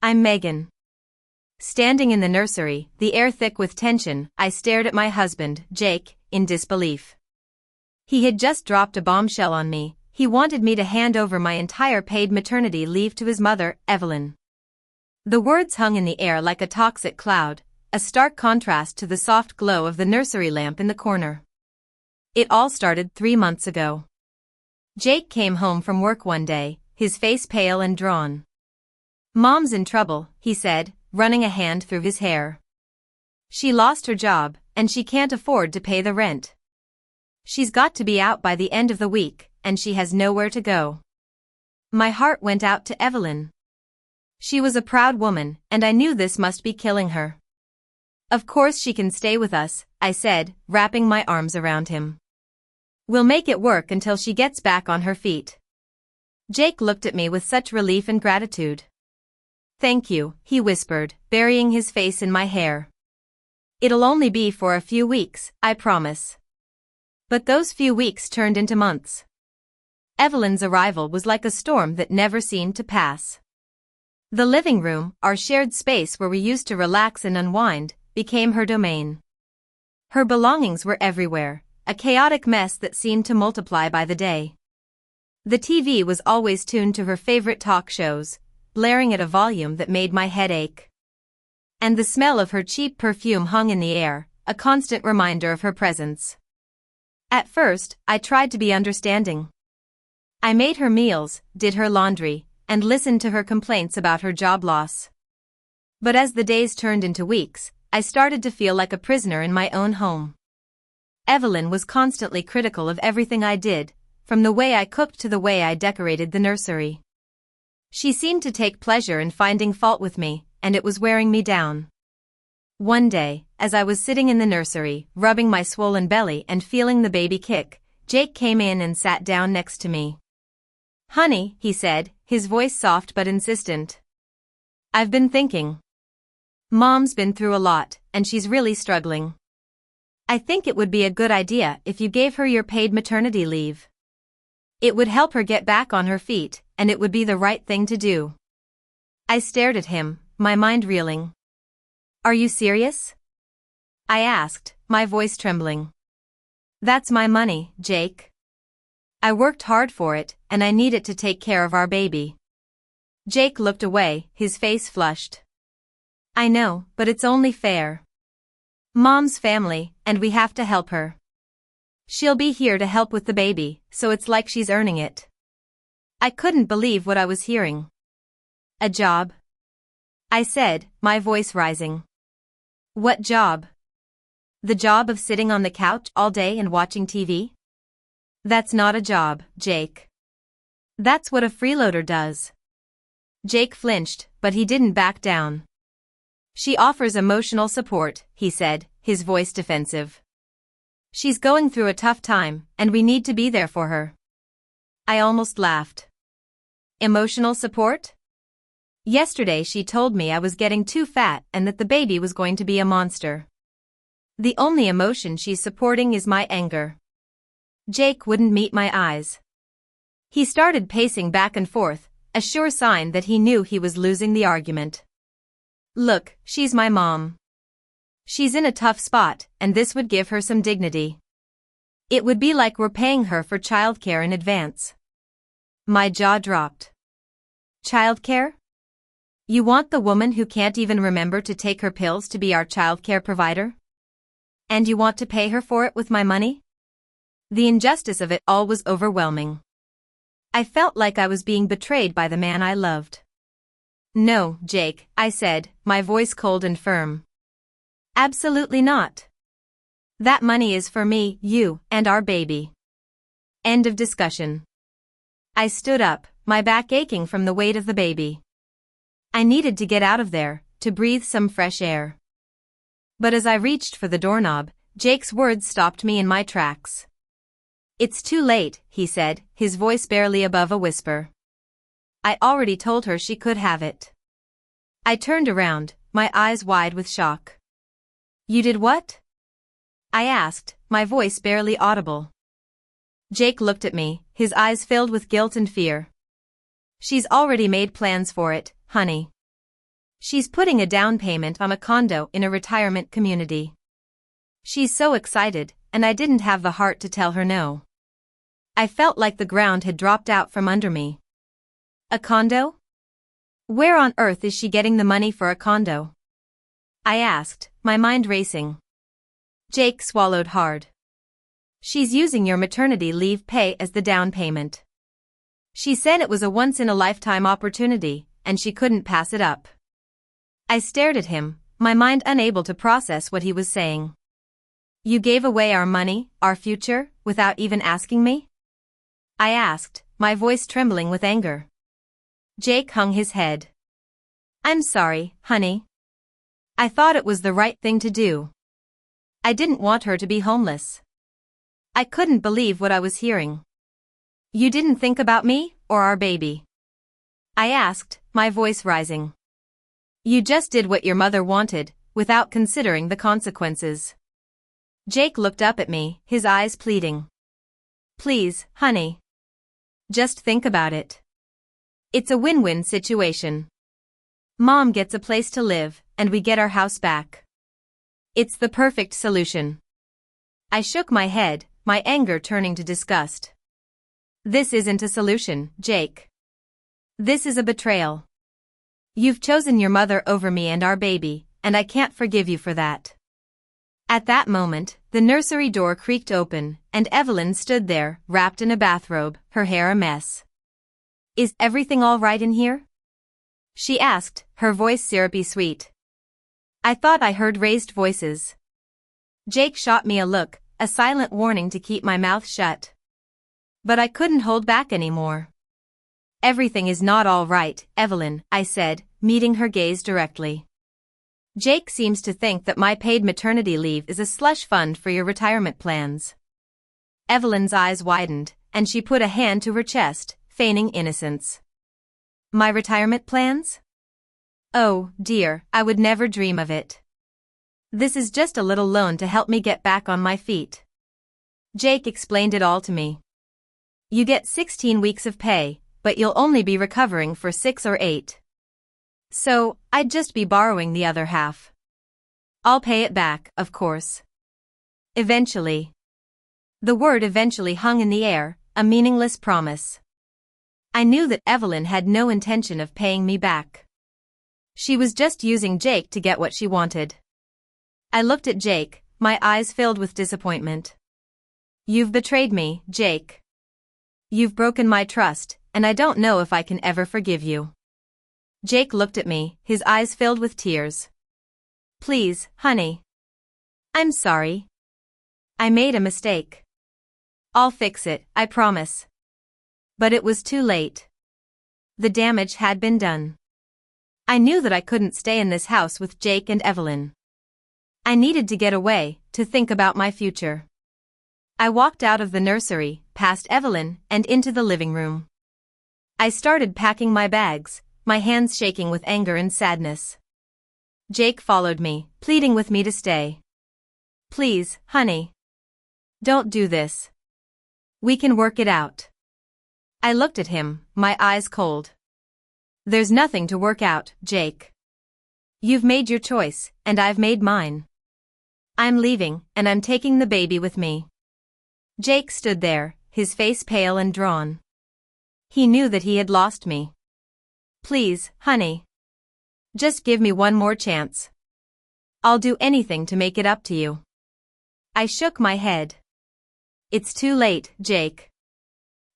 I'm Megan. Standing in the nursery, the air thick with tension, I stared at my husband, Jake, in disbelief. He had just dropped a bombshell on me. He wanted me to hand over my entire paid maternity leave to his mother, Evelyn. The words hung in the air like a toxic cloud, a stark contrast to the soft glow of the nursery lamp in the corner. It all started 3 months ago. Jake came home from work one day, his face pale and drawn. "Mom's in trouble," he said, running a hand through his hair. "She lost her job, and she can't afford to pay the rent. She's got to be out by the end of the week, and she has nowhere to go." My heart went out to Evelyn. She was a proud woman, and I knew this must be killing her. "Of course she can stay with us," I said, wrapping my arms around him. "We'll make it work until she gets back on her feet." Jake looked at me with such relief and gratitude. "Thank you," he whispered, burying his face in my hair. "It'll only be for a few weeks, I promise." But those few weeks turned into months. Evelyn's arrival was like a storm that never seemed to pass. The living room, our shared space where we used to relax and unwind, became her domain. Her belongings were everywhere, a chaotic mess that seemed to multiply by the day. The TV was always tuned to her favorite talk shows, blaring at a volume that made my head ache. And the smell of her cheap perfume hung in the air, a constant reminder of her presence. At first, I tried to be understanding. I made her meals, did her laundry, and listened to her complaints about her job loss. But as the days turned into weeks, I started to feel like a prisoner in my own home. Evelyn was constantly critical of everything I did, from the way I cooked to the way I decorated the nursery. She seemed to take pleasure in finding fault with me, and it was wearing me down. One day, as I was sitting in the nursery, rubbing my swollen belly and feeling the baby kick, Jake came in and sat down next to me. "Honey," he said, his voice soft but insistent. "I've been thinking. Mom's been through a lot, and she's really struggling. I think it would be a good idea if you gave her your paid maternity leave. It would help her get back on her feet, and it would be the right thing to do." I stared at him, my mind reeling. "Are you serious?" I asked, my voice trembling. "That's my money, Jake. I worked hard for it, and I need it to take care of our baby." Jake looked away, his face flushed. "I know, but it's only fair. Mom's family, and we have to help her. She'll be here to help with the baby, so it's like she's earning it." I couldn't believe what I was hearing. "A job?" I said, my voice rising. "What job? The job of sitting on the couch all day and watching TV? That's not a job, Jake. That's what a freeloader does." Jake flinched, but he didn't back down. "She offers emotional support," he said, his voice defensive. "She's going through a tough time, and we need to be there for her." I almost laughed. Emotional support? Yesterday she told me I was getting too fat and that the baby was going to be a monster. The only emotion she's supporting is my anger. Jake wouldn't meet my eyes. He started pacing back and forth, a sure sign that he knew he was losing the argument. "Look, she's my mom. She's in a tough spot, and this would give her some dignity. It would be like we're paying her for childcare in advance." My jaw dropped. "Childcare? You want the woman who can't even remember to take her pills to be our childcare provider? And you want to pay her for it with my money?" The injustice of it all was overwhelming. I felt like I was being betrayed by the man I loved. "No, Jake," I said, my voice cold and firm. "Absolutely not. That money is for me, you, and our baby. End of discussion." I stood up, my back aching from the weight of the baby. I needed to get out of there, to breathe some fresh air. But as I reached for the doorknob, Jake's words stopped me in my tracks. "It's too late," he said, his voice barely above a whisper. "I already told her she could have it." I turned around, my eyes wide with shock. "You did what?" I asked, my voice barely audible. Jake looked at me, his eyes filled with guilt and fear. "She's already made plans for it, honey. She's putting a down payment on a condo in a retirement community. She's so excited, and I didn't have the heart to tell her no. I felt like the ground had dropped out from under me. A condo? Where on earth is she getting the money for a condo? I asked, my mind racing. Jake swallowed hard. She's using your maternity leave pay as the down payment. She said it was a once-in-a-lifetime opportunity, and she couldn't pass it up. I stared at him, my mind unable to process what he was saying. You gave away our money, our future, without even asking me? I asked, my voice trembling with anger. Jake hung his head. I'm sorry, honey. I thought it was the right thing to do. I didn't want her to be homeless. I couldn't believe what I was hearing. You didn't think about me, or our baby? I asked, my voice rising. You just did what your mother wanted, without considering the consequences. Jake looked up at me, his eyes pleading. Please, honey. Just think about it. It's a win-win situation. Mom gets a place to live, and we get our house back. It's the perfect solution. I shook my head, my anger turning to disgust. This isn't a solution, Jake. This is a betrayal. You've chosen your mother over me and our baby, and I can't forgive you for that. At that moment, the nursery door creaked open, and Evelyn stood there, wrapped in a bathrobe, her hair a mess. Is everything all right in here? She asked, her voice syrupy sweet. I thought I heard raised voices. Jake shot me a look, a silent warning to keep my mouth shut. But I couldn't hold back anymore. Everything is not all right, Evelyn, I said, meeting her gaze directly. Jake seems to think that my paid maternity leave is a slush fund for your retirement plans. Evelyn's eyes widened, and she put a hand to her chest, feigning innocence. My retirement plans? Oh, dear, I would never dream of it. This is just a little loan to help me get back on my feet. Jake explained it all to me. You get 16 weeks of pay, but you'll only be recovering for 6 or 8. So, I'd just be borrowing the other half. I'll pay it back, of course. Eventually. The word eventually hung in the air, a meaningless promise. I knew that Evelyn had no intention of paying me back. She was just using Jake to get what she wanted. I looked at Jake, my eyes filled with disappointment. You've betrayed me, Jake. You've broken my trust, and I don't know if I can ever forgive you. Jake looked at me, his eyes filled with tears. Please, honey. I'm sorry. I made a mistake. I'll fix it, I promise. But it was too late. The damage had been done. I knew that I couldn't stay in this house with Jake and Evelyn. I needed to get away, to think about my future. I walked out of the nursery, past Evelyn, and into the living room. I started packing my bags, my hands shaking with anger and sadness. Jake followed me, pleading with me to stay. Please, honey. Don't do this. We can work it out. I looked at him, my eyes cold. There's nothing to work out, Jake. You've made your choice, and I've made mine. I'm leaving, and I'm taking the baby with me. Jake stood there, his face pale and drawn. He knew that he had lost me. Please, honey. Just give me one more chance. I'll do anything to make it up to you. I shook my head. It's too late, Jake.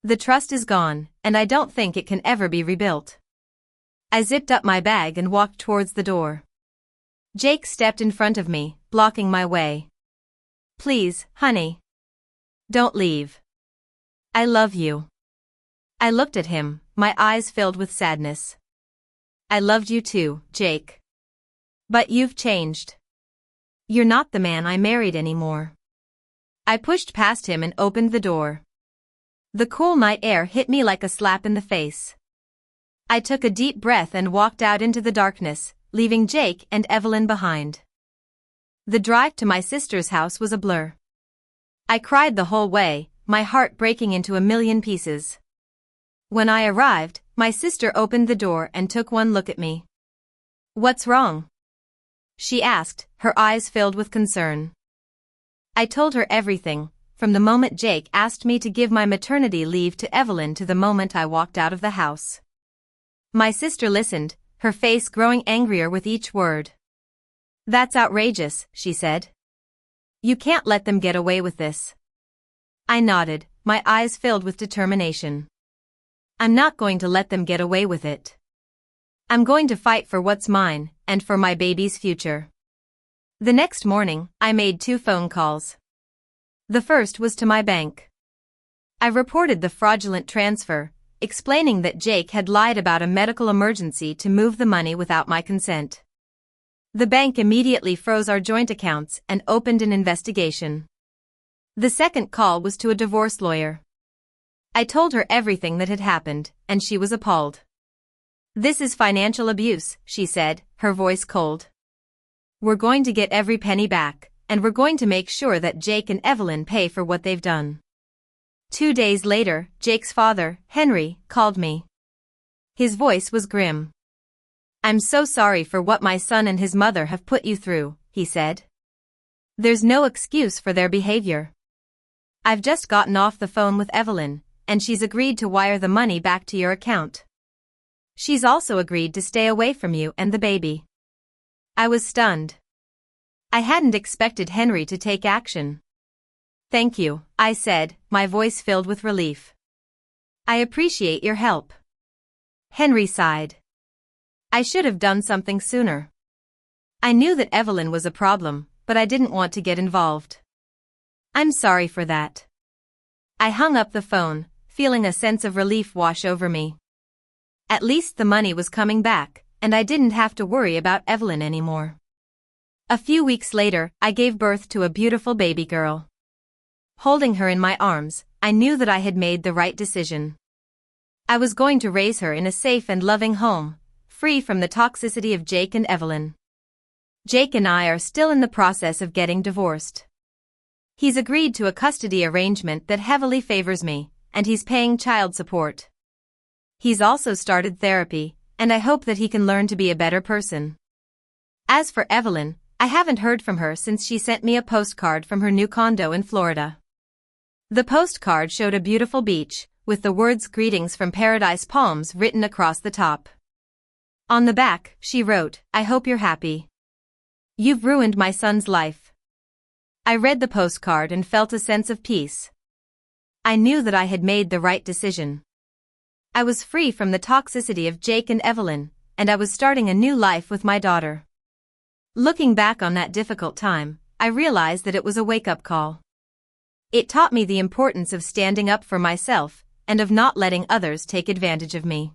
The trust is gone, and I don't think it can ever be rebuilt. I zipped up my bag and walked towards the door. Jake stepped in front of me, blocking my way. Please, honey. Don't leave. I love you. I looked at him, my eyes filled with sadness. I loved you too, Jake. But you've changed. You're not the man I married anymore. I pushed past him and opened the door. The cool night air hit me like a slap in the face. I took a deep breath and walked out into the darkness, leaving Jake and Evelyn behind. The drive to my sister's house was a blur. I cried the whole way, my heart breaking into a million pieces. When I arrived, my sister opened the door and took one look at me. What's wrong? She asked, her eyes filled with concern. I told her everything, from the moment Jake asked me to give my maternity leave to Evelyn to the moment I walked out of the house. My sister listened, her face growing angrier with each word. That's outrageous, she said. You can't let them get away with this. I nodded, my eyes filled with determination. I'm not going to let them get away with it. I'm going to fight for what's mine, and for my baby's future. The next morning, I made 2 phone calls. The first was to my bank. I reported the fraudulent transfer, explaining that Jake had lied about a medical emergency to move the money without my consent. The bank immediately froze our joint accounts and opened an investigation. The second call was to a divorce lawyer. I told her everything that had happened, and she was appalled. This is financial abuse, she said, her voice cold. We're going to get every penny back, and we're going to make sure that Jake and Evelyn pay for what they've done. 2 days later, Jake's father, Henry, called me. His voice was grim. I'm so sorry for what my son and his mother have put you through, he said. There's no excuse for their behavior. I've just gotten off the phone with Evelyn, and she's agreed to wire the money back to your account. She's also agreed to stay away from you and the baby. I was stunned. I hadn't expected Henry to take action. Thank you, I said, my voice filled with relief. I appreciate your help. Henry sighed. I should have done something sooner. I knew that Evelyn was a problem, but I didn't want to get involved. I'm sorry for that. I hung up the phone, feeling a sense of relief wash over me. At least the money was coming back, and I didn't have to worry about Evelyn anymore. A few weeks later, I gave birth to a beautiful baby girl. Holding her in my arms, I knew that I had made the right decision. I was going to raise her in a safe and loving home, free from the toxicity of Jake and Evelyn. Jake and I are still in the process of getting divorced. He's agreed to a custody arrangement that heavily favors me, and he's paying child support. He's also started therapy, and I hope that he can learn to be a better person. As for Evelyn, I haven't heard from her since she sent me a postcard from her new condo in Florida. The postcard showed a beautiful beach, with the words "Greetings from Paradise Palms" written across the top. On the back, she wrote, "I hope you're happy. You've ruined my son's life." I read the postcard and felt a sense of peace. I knew that I had made the right decision. I was free from the toxicity of Jake and Evelyn, and I was starting a new life with my daughter. Looking back on that difficult time, I realized that it was a wake-up call. It taught me the importance of standing up for myself, and of not letting others take advantage of me.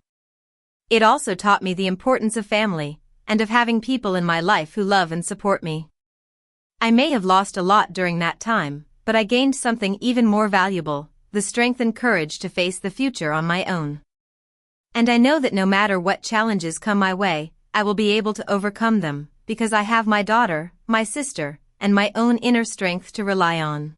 It also taught me the importance of family, and of having people in my life who love and support me. I may have lost a lot during that time, but I gained something even more valuable, the strength and courage to face the future on my own. And I know that no matter what challenges come my way, I will be able to overcome them, because I have my daughter, my sister, and my own inner strength to rely on.